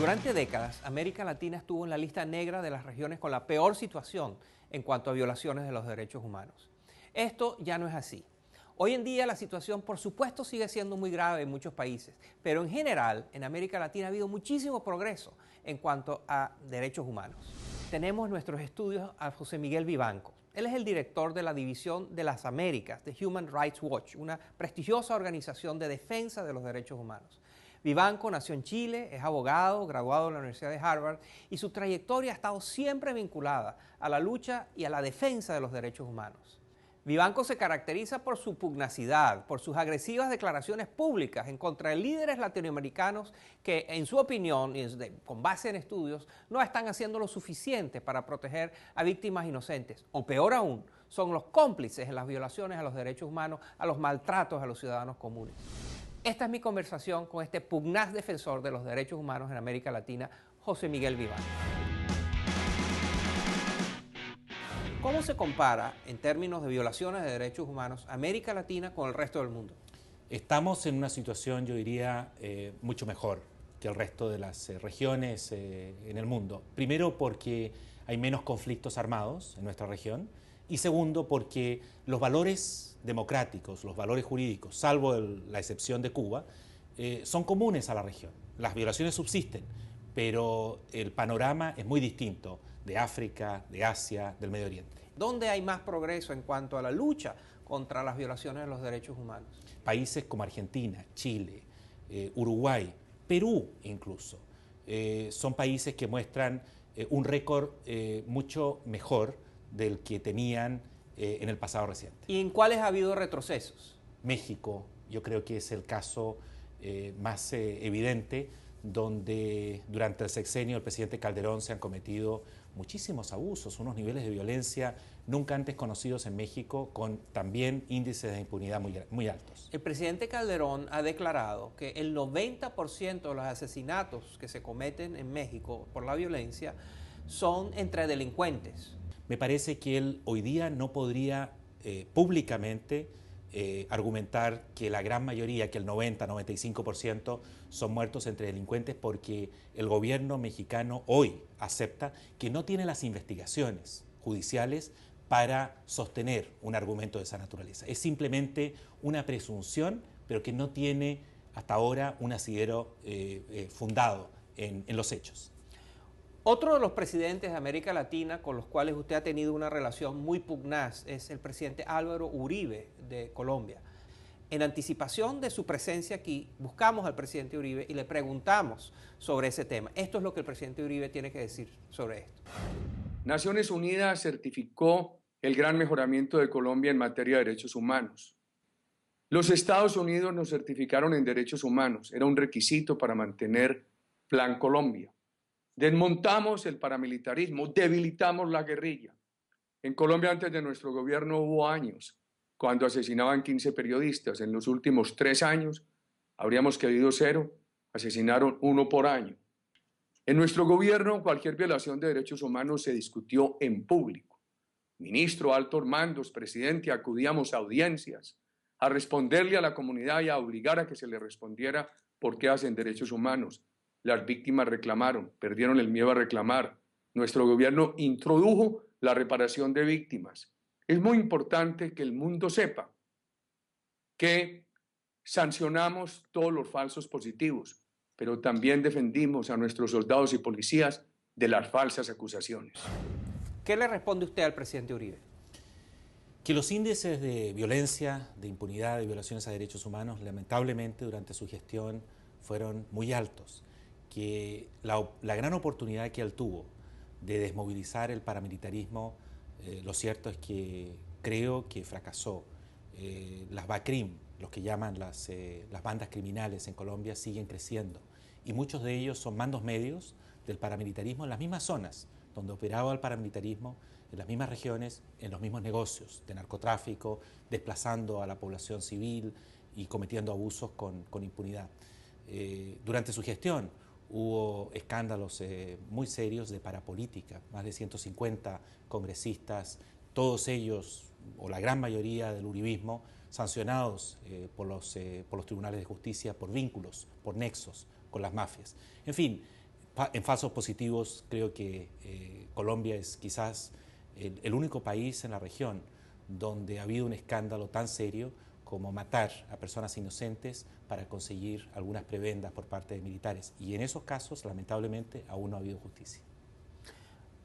Durante décadas, América Latina estuvo en la lista negra de las regiones con la peor situación en cuanto a violaciones de los derechos humanos. Esto ya no es así. Hoy en día la situación, por supuesto, sigue siendo muy grave en muchos países, pero en general en América Latina ha habido muchísimo progreso en cuanto a derechos humanos. Tenemos en nuestros estudios a José Miguel Vivanco. Él es el director de la División de las Américas de Human Rights Watch, una prestigiosa organización de defensa de los derechos humanos. Vivanco nació en Chile, es abogado, graduado de la Universidad de Harvard, y su trayectoria ha estado siempre vinculada a la lucha y a la defensa de los derechos humanos. Vivanco se caracteriza por su pugnacidad, por sus agresivas declaraciones públicas en contra de líderes latinoamericanos que, en su opinión, y con base en estudios, no están haciendo lo suficiente para proteger a víctimas inocentes, o peor aún, son los cómplices en las violaciones a los derechos humanos, a los maltratos a los ciudadanos comunes. Esta es mi conversación con este pugnaz defensor de los derechos humanos en América Latina, José Miguel Vivanco. ¿Cómo se compara, en términos de violaciones de derechos humanos, América Latina con el resto del mundo? Estamos en una situación, yo diría, mucho mejor que el resto de las regiones en el mundo. Primero, porque hay menos conflictos armados en nuestra región. Y segundo, porque los valores democráticos, los valores jurídicos, salvo la excepción de Cuba, son comunes a la región. Las violaciones subsisten, pero el panorama es muy distinto de África, de Asia, del Medio Oriente. ¿Dónde hay más progreso en cuanto a la lucha contra las violaciones de los derechos humanos? Países como Argentina, Chile, Uruguay, Perú incluso, son países que muestran un récord mucho mejor del que tenían en el pasado reciente. ¿Y en cuáles ha habido retrocesos? México, yo creo que es el caso más evidente, donde durante el sexenio del presidente Calderón se han cometido muchísimos abusos, unos niveles de violencia nunca antes conocidos en México, con también índices de impunidad muy altos. El presidente Calderón ha declarado que el 90% de los asesinatos que se cometen en México por la violencia son entre delincuentes. Me parece que él hoy día no podría públicamente argumentar que la gran mayoría, que el 90-95% son muertos entre delincuentes, porque el gobierno mexicano hoy acepta que no tiene las investigaciones judiciales para sostener un argumento de esa naturaleza. Es simplemente una presunción, pero que no tiene hasta ahora un asidero fundado en los hechos. Otro de los presidentes de América Latina con los cuales usted ha tenido una relación muy pugnaz es el presidente Álvaro Uribe de Colombia. En anticipación de su presencia aquí, buscamos al presidente Uribe y le preguntamos sobre ese tema. Esto es lo que el presidente Uribe tiene que decir sobre esto. Naciones Unidas certificó el gran mejoramiento de Colombia en materia de derechos humanos. Los Estados Unidos nos certificaron en derechos humanos. Era un requisito para mantener Plan Colombia. Desmontamos el paramilitarismo, debilitamos la guerrilla. En Colombia, antes de nuestro gobierno, hubo años cuando asesinaban 15 periodistas. En los últimos 3 años, habríamos querido 0, asesinaron 1 por año. En nuestro gobierno, cualquier violación de derechos humanos se discutió en público. Ministro, altos mandos, presidente, acudíamos a audiencias, a responderle a la comunidad y a obligar a que se le respondiera por qué hacen derechos humanos. Las víctimas reclamaron, perdieron el miedo a reclamar. Nuestro gobierno introdujo la reparación de víctimas. Es muy importante que el mundo sepa que sancionamos todos los falsos positivos, pero también defendimos a nuestros soldados y policías de las falsas acusaciones. ¿Qué le responde usted al presidente Uribe? Que los índices de violencia, de impunidad, de violaciones a derechos humanos, lamentablemente durante su gestión fueron muy altos. Que la gran oportunidad que él tuvo de desmovilizar el paramilitarismo, lo cierto es que creo que fracasó. Las BACRIM, los que llaman las bandas criminales en Colombia, siguen creciendo, y muchos de ellos son mandos medios del paramilitarismo en las mismas zonas donde operaba el paramilitarismo, en las mismas regiones, en los mismos negocios de narcotráfico, desplazando a la población civil y cometiendo abusos con impunidad. Durante su gestión hubo escándalos muy serios de parapolítica, más de 150 congresistas, todos ellos, o la gran mayoría del uribismo, sancionados por los tribunales de justicia por vínculos, por nexos con las mafias. En fin, En falsos positivos, creo que Colombia es quizás el único país en la región donde ha habido un escándalo tan serio como matar a personas inocentes para conseguir algunas prebendas por parte de militares. Y en esos casos, lamentablemente, aún no ha habido justicia.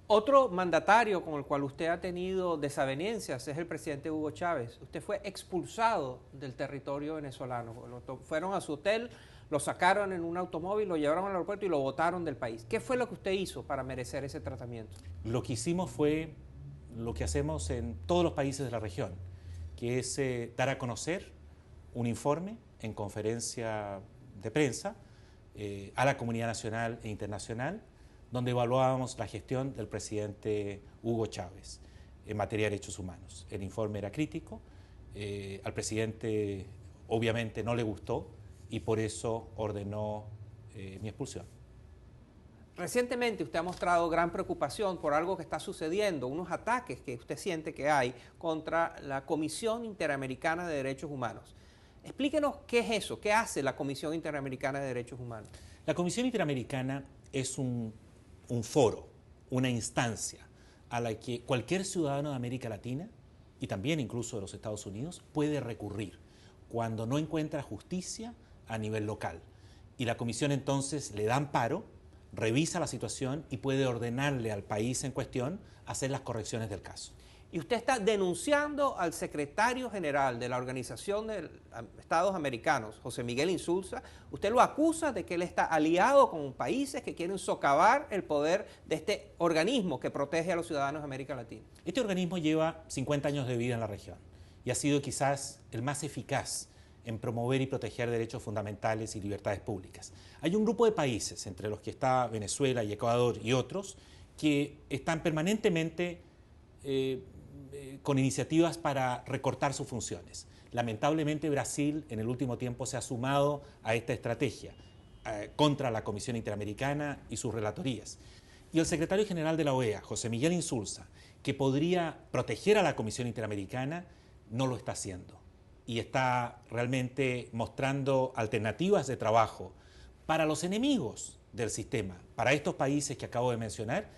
Otro mandatario con el cual usted ha tenido desavenencias es el presidente Hugo Chávez. Usted fue expulsado del territorio venezolano. Fueron a su hotel, lo sacaron en un automóvil, lo llevaron al aeropuerto y lo botaron del país. ¿Qué fue lo que usted hizo para merecer ese tratamiento? Lo que hicimos fue lo que hacemos en todos los países de la región, que es dar a conocer un informe en conferencia de prensa a la comunidad nacional e internacional, donde evaluábamos la gestión del presidente Hugo Chávez en materia de derechos humanos. El informe era crítico, al presidente obviamente no le gustó y por eso ordenó mi expulsión. Recientemente usted ha mostrado gran preocupación por algo que está sucediendo, unos ataques que usted siente que hay contra la Comisión Interamericana de Derechos Humanos. Explíquenos qué es eso, qué hace la Comisión Interamericana de Derechos Humanos. La Comisión Interamericana es un foro, una instancia a la que cualquier ciudadano de América Latina y también incluso de los Estados Unidos puede recurrir cuando no encuentra justicia a nivel local. Y la Comisión entonces le da amparo, revisa la situación y puede ordenarle al país en cuestión hacer las correcciones del caso. Y usted está denunciando al secretario general de la Organización de Estados Americanos, José Miguel Insulza. Usted lo acusa de que él está aliado con países que quieren socavar el poder de este organismo que protege a los ciudadanos de América Latina. Este organismo lleva 50 años de vida en la región y ha sido quizás el más eficaz en promover y proteger derechos fundamentales y libertades públicas. Hay un grupo de países, entre los que está Venezuela y Ecuador y otros, que están permanentemente con iniciativas para recortar sus funciones. Lamentablemente Brasil en el último tiempo se ha sumado a esta estrategia contra la Comisión Interamericana y sus relatorías. Y el secretario general de la OEA, José Miguel Insulza, que podría proteger a la Comisión Interamericana, no lo está haciendo. Y está realmente mostrando alternativas de trabajo para los enemigos del sistema, para estos países que acabo de mencionar,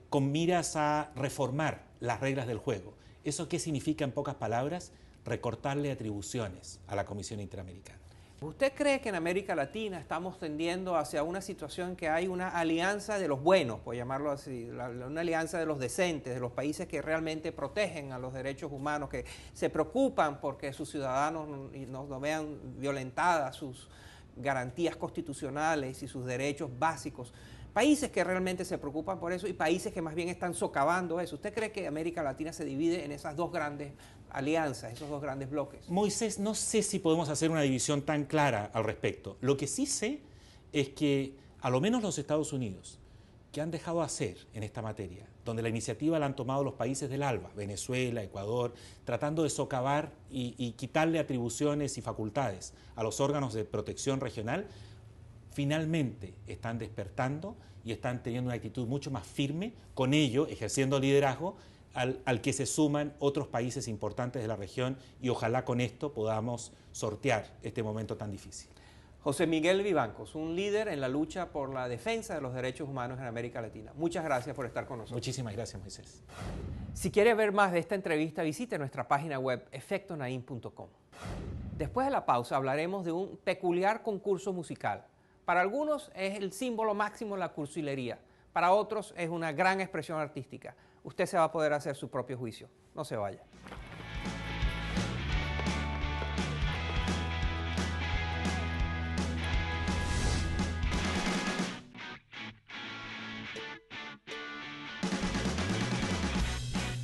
con miras a reformar las reglas del juego. ¿Eso qué significa en pocas palabras? Recortarle atribuciones a la Comisión Interamericana. ¿Usted cree que en América Latina estamos tendiendo hacia una situación que hay una alianza de los buenos, por llamarlo así, una alianza de los decentes, de los países que realmente protegen a los derechos humanos, que se preocupan porque sus ciudadanos no vean violentadas sus garantías constitucionales y sus derechos básicos? Países que realmente se preocupan por eso y países que más bien están socavando eso. ¿Usted cree que América Latina se divide en esas dos grandes alianzas, esos dos grandes bloques? Moisés, no sé si podemos hacer una división tan clara al respecto. Lo que sí sé es que a lo menos los Estados Unidos, que han dejado hacer en esta materia, donde la iniciativa la han tomado los países del ALBA, Venezuela, Ecuador, tratando de socavar y quitarle atribuciones y facultades a los órganos de protección regional, finalmente están despertando y están teniendo una actitud mucho más firme, con ello ejerciendo liderazgo al que se suman otros países importantes de la región y ojalá con esto podamos sortear este momento tan difícil. José Miguel Vivancos, un líder en la lucha por la defensa de los derechos humanos en América Latina. Muchas gracias por estar con nosotros. Muchísimas gracias, Moisés. Si quiere ver más de esta entrevista, visite nuestra página web efectonaim.com. Después de la pausa hablaremos de un peculiar concurso musical. Para algunos es el símbolo máximo de la cursilería, para otros es una gran expresión artística. Usted se va a poder hacer su propio juicio. No se vaya.